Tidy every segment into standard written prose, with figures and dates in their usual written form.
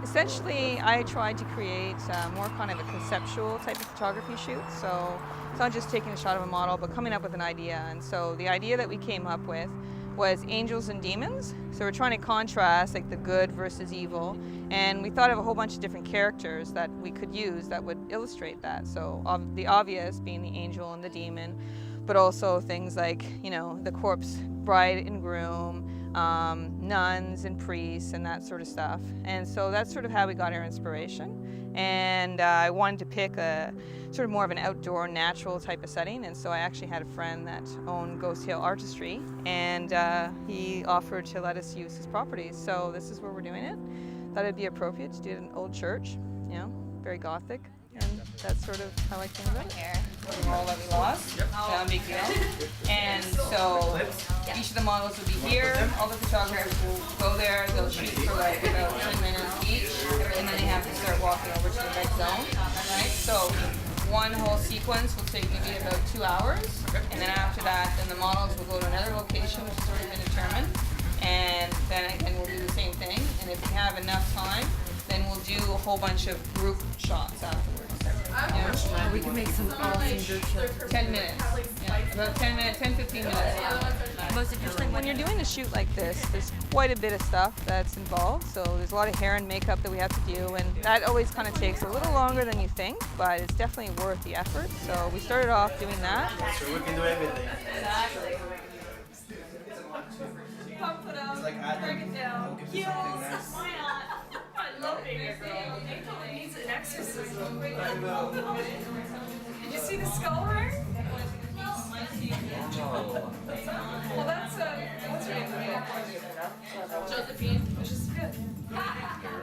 Essentially, I tried to create more kind of a conceptual type of photography shoot. So it's not just taking a shot of a model, but coming up with an idea. And so the idea that we came up with was angels and demons. So we're trying to contrast like the good versus evil. And we thought of a whole bunch of different characters that we could use that would illustrate that. So the obvious being the angel and the demon, but also things like, you know, the corpse bride and groom, nuns and priests and that sort of stuff. And so that's sort of how we got our inspiration. And I wanted to pick a sort of more of an outdoor, natural type of setting. And so I actually had a friend that owned Ghost Hill Artistry, and he offered to let us use his properties. So this is where we're doing it. Thought it'd be appropriate to do it in an old church, you know, very Gothic. And that's sort of how I came about it. The role that we lost, no big deal. And so each of the models will be here. All the photographers will go there. They'll shoot for like about 10 minutes each, and then they have to start walking over to the red zone. Right? So one whole sequence will take maybe about 2 hours, and then after that, then the models will go to another location, which has already been determined, and then again we'll do the same thing. And if we have enough time, then we'll do a whole bunch of group shots afterwards. Yeah. We can make some awesome group shots. 10 minutes. Yeah, about 10 minutes, 10, 15 minutes. Most interesting. When you're doing a shoot like this, there's quite a bit of stuff that's involved. So there's a lot of hair and makeup that we have to do, and that always kind of takes a little longer than you think, but it's definitely worth the effort. So we started off doing that. So we can do everything. Exactly. Pump it up, break it down. Heels. Why not? I love being a girl. It needs an exorcism. Did you see the skull ring? Well, that's what's her name? Josephine, which is good.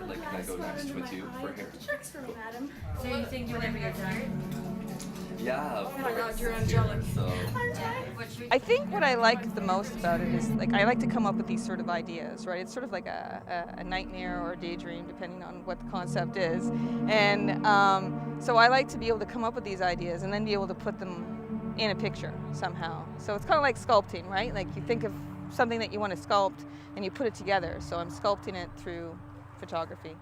Like, can I go next with you for hair? Checks for me, madam. So you think whenever you're tired? Yeah. Oh my God, you're angelic. So. I think what I like the most about it is, like, I like to come up with these sort of ideas, right? It's sort of like a nightmare or a daydream, depending on what the concept is. And so I like to be able to come up with these ideas and then be able to put them in a picture somehow. So it's kind of like sculpting, right? Like you think of something that you want to sculpt and you put it together. So I'm sculpting it through photography.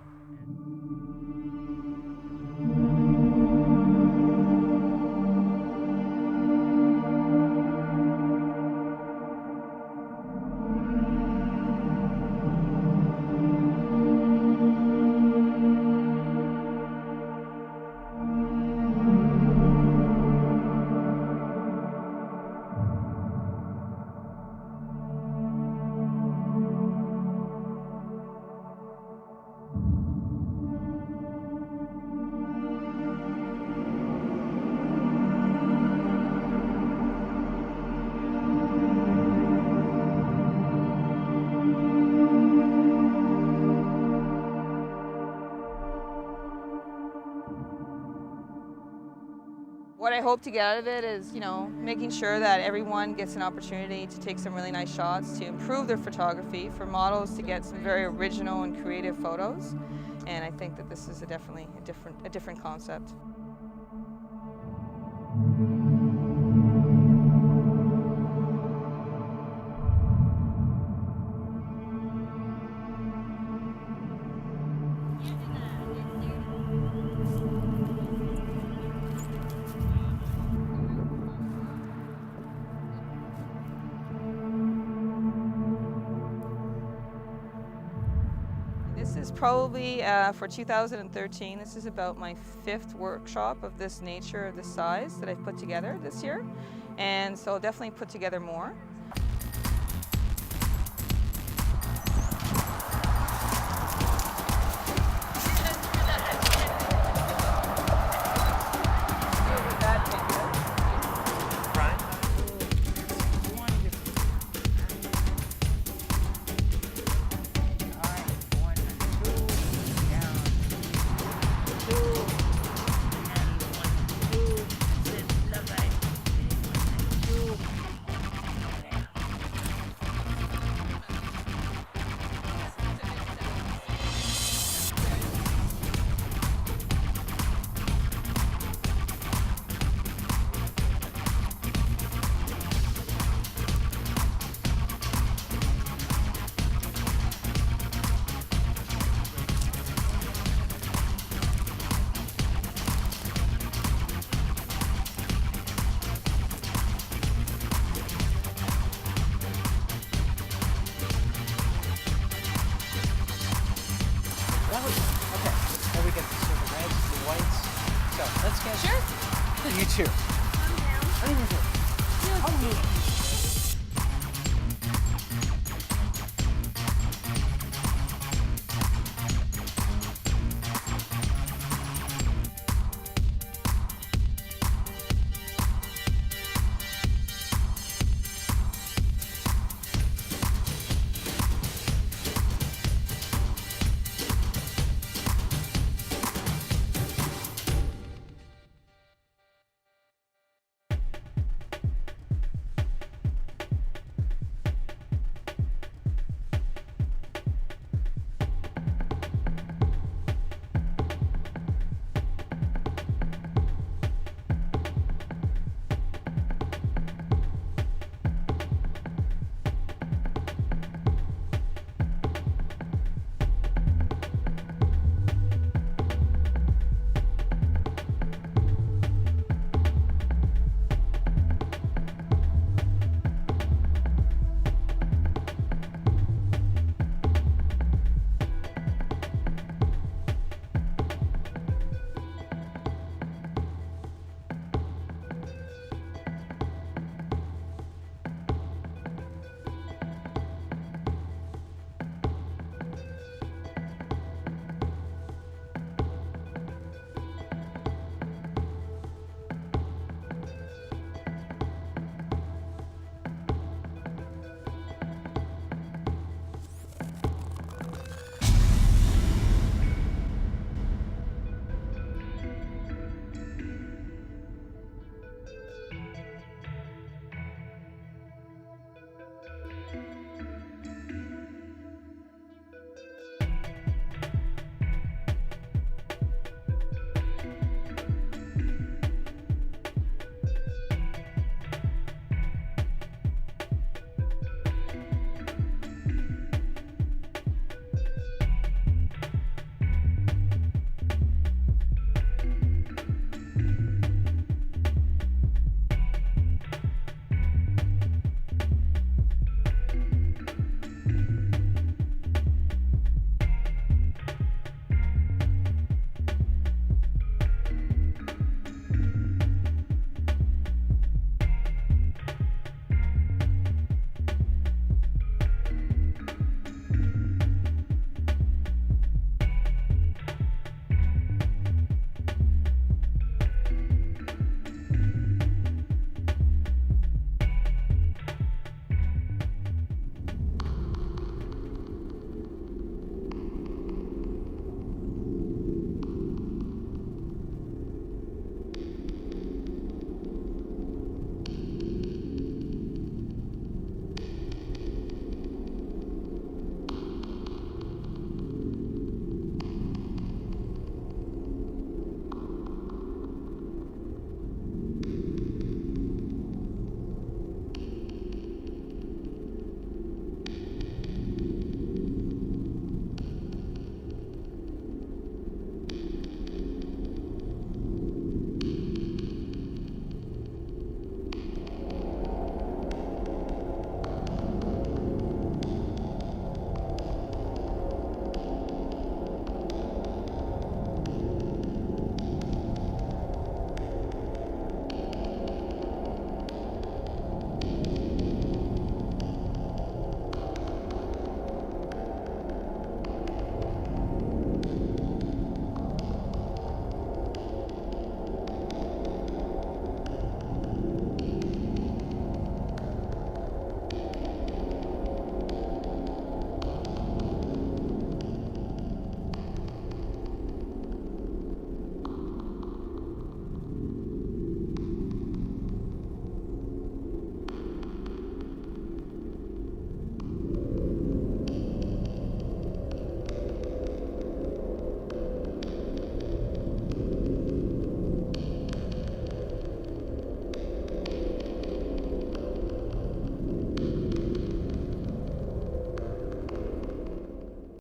What I hope to get out of it is, you know, making sure that everyone gets an opportunity to take some really nice shots, to improve their photography, for models to get some very original and creative photos. And I think that this is definitely a different concept. This is probably for 2013. This is about my 5th workshop of this nature, of this size, that I've put together this year. And so I'll definitely put together more. reds, the whites. So let's get Sure. you too. I'm down. Come here.